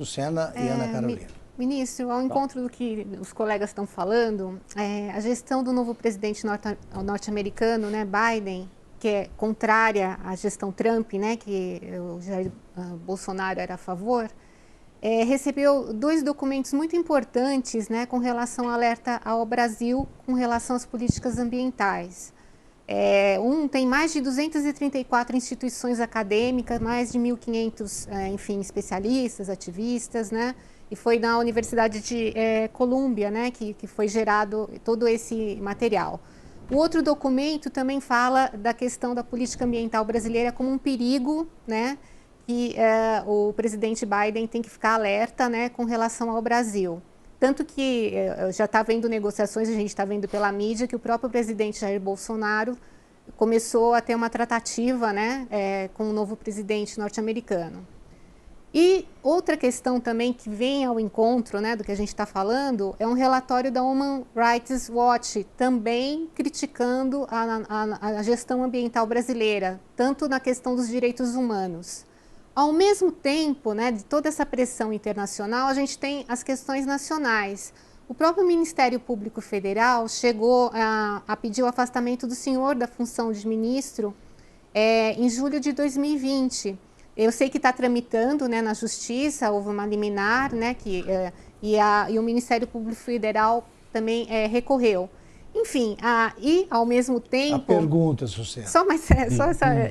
Luciana e Ana Carolina. Ministro, ao encontro do que os colegas estão falando, a gestão do novo presidente norte-americano, né, Biden, que é contrária à gestão Trump, né, que o Jair Bolsonaro era a favor, recebeu dois documentos muito importantes, né, com relação ao alerta ao Brasil com relação às políticas ambientais. Um tem mais de 234 instituições acadêmicas, mais de 1.500, enfim, especialistas, ativistas, né, e foi na Universidade de Colômbia, né, que foi gerado todo esse material. O outro documento também fala da questão da política ambiental brasileira como um perigo, né, que o presidente Biden tem que ficar alerta, né, com relação ao Brasil. Tanto que já está havendo negociações, a gente está vendo pela mídia, que o próprio presidente Jair Bolsonaro começou a ter uma tratativa, né, com o novo presidente norte-americano. E outra questão também que vem ao encontro, né, do que a gente está falando, é um relatório da Human Rights Watch, também criticando a gestão ambiental brasileira, tanto na questão dos direitos humanos. Ao mesmo tempo, né, de toda essa pressão internacional, a gente tem as questões nacionais. O próprio Ministério Público Federal chegou a pedir o afastamento do senhor da função de ministro em julho de 2020. Eu sei que está tramitando, né, na Justiça, houve uma liminar, né, e o Ministério Público Federal também recorreu. Enfim, e ao mesmo tempo... A pergunta, Sucena. Só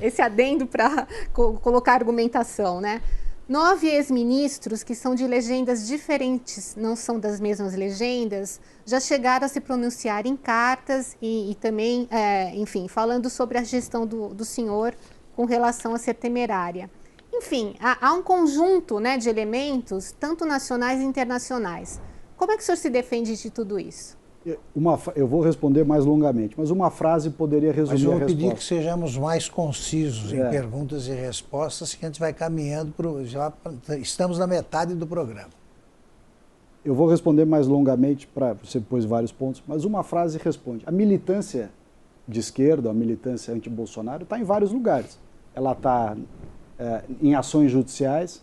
esse adendo para colocar a argumentação, né? 9 ex-ministros que são de legendas diferentes, não são das mesmas legendas, já chegaram a se pronunciar em cartas e também, enfim, falando sobre a gestão do senhor com relação a ser temerária. Enfim, há um conjunto, né, de elementos, tanto nacionais e internacionais. Como é que o senhor se defende de tudo isso? Eu vou responder mais longamente, mas uma frase poderia resumir a resposta. Mas eu vou pedir que sejamos mais concisos em perguntas e respostas, que a gente vai caminhando estamos na metade do programa. Eu vou responder mais longamente, para você pôs vários pontos, mas uma frase responde. A militância de esquerda, a militância anti-Bolsonaro, está em vários lugares. Ela está em ações judiciais,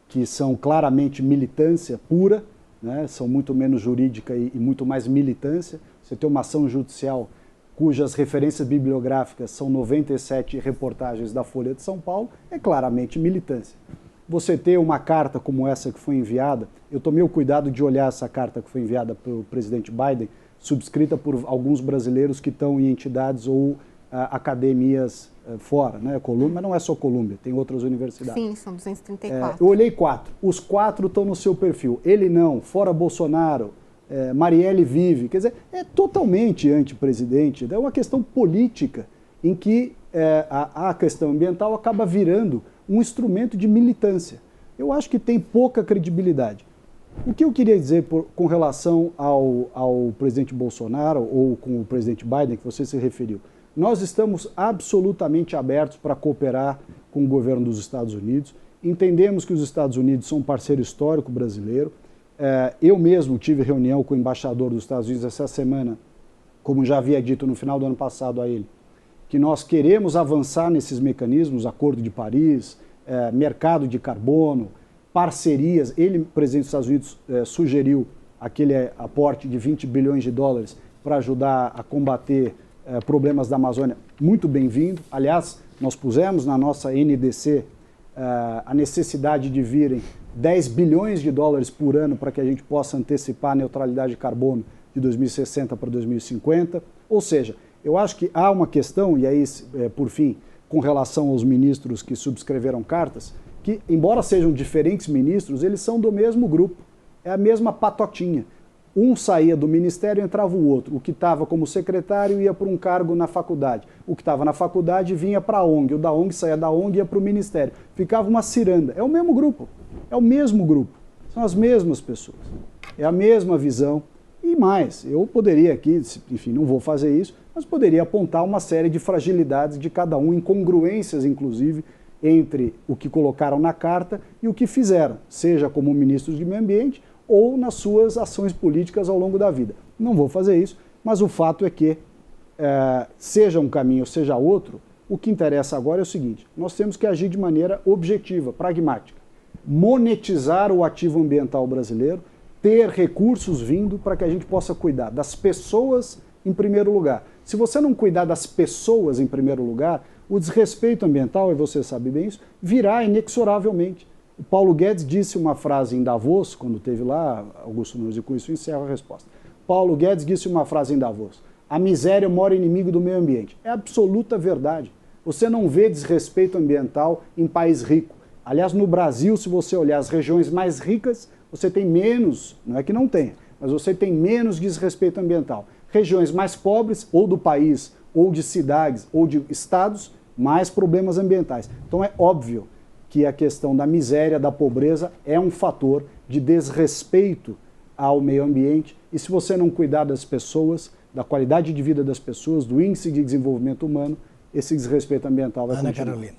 que são claramente militância pura, né, são muito menos jurídica e muito mais militância. Você tem uma ação judicial cujas referências bibliográficas são 97 reportagens da Folha de São Paulo, é claramente militância. Você ter uma carta como essa que foi enviada, eu tomei o cuidado de olhar essa carta que foi enviada pelo presidente Biden, subscrita por alguns brasileiros que estão em entidades ou academias fora, né? Colômbia, mas não é só Colômbia, tem outras universidades. Sim, são 234. Eu olhei 4, os 4 estão no seu perfil. Ele não, fora Bolsonaro, Marielle vive, quer dizer, é totalmente antipresidente. É uma questão política em que a questão ambiental acaba virando um instrumento de militância. Eu acho que tem pouca credibilidade. O que eu queria dizer com relação ao presidente Bolsonaro ou com o presidente Biden, que você se referiu, nós estamos absolutamente abertos para cooperar com o governo dos Estados Unidos. Entendemos que os Estados Unidos são um parceiro histórico brasileiro. Eu mesmo tive reunião com o embaixador dos Estados Unidos essa semana, como já havia dito no final do ano passado a ele, que nós queremos avançar nesses mecanismos, Acordo de Paris, mercado de carbono, parcerias. Ele, presidente dos Estados Unidos, sugeriu aquele aporte de 20 bilhões de dólares para ajudar a combater problemas da Amazônia, muito bem-vindo. Aliás, nós pusemos na nossa NDC a necessidade de virem 10 bilhões de dólares por ano para que a gente possa antecipar a neutralidade de carbono de 2060 para 2050. Ou seja, eu acho que há uma questão, e aí, por fim, com relação aos ministros que subscreveram cartas, que, embora sejam diferentes ministros, eles são do mesmo grupo, é a mesma patotinha. Um saía do ministério e entrava o outro. O que estava como secretário ia para um cargo na faculdade. O que estava na faculdade vinha para a ONG. O da ONG saía da ONG e ia para o ministério. Ficava uma ciranda. É o mesmo grupo. É o mesmo grupo. São as mesmas pessoas. É a mesma visão. E mais, eu poderia aqui, enfim, não vou fazer isso, mas poderia apontar uma série de fragilidades de cada um, incongruências, inclusive, entre o que colocaram na carta e o que fizeram, seja como ministros de meio ambiente ou nas suas ações políticas ao longo da vida. Não vou fazer isso, mas o fato é que, seja um caminho ou seja outro, o que interessa agora é o seguinte: nós temos que agir de maneira objetiva, pragmática. monetizar o ativo ambiental brasileiro, ter recursos vindo para que a gente possa cuidar das pessoas em primeiro lugar. Se você não cuidar das pessoas em primeiro lugar, o desrespeito ambiental, e você sabe bem isso, virá inexoravelmente. O Paulo Guedes disse uma frase em Davos, quando esteve lá, Augusto Nunes, e com isso encerro a resposta. Paulo Guedes disse uma frase em Davos: a miséria é o maior inimigo do meio ambiente. É absoluta verdade. Você não vê desrespeito ambiental em país rico. Aliás, no Brasil, se você olhar as regiões mais ricas, você tem menos, não é que não tenha, mas você tem menos desrespeito ambiental. Regiões mais pobres, ou do país, ou de cidades, ou de estados, mais problemas ambientais. Então é óbvio que a questão da miséria, da pobreza, é um fator de desrespeito ao meio ambiente, e se você não cuidar das pessoas, da qualidade de vida das pessoas, do índice de desenvolvimento humano, esse desrespeito ambiental vai continuar. Ana Carolina.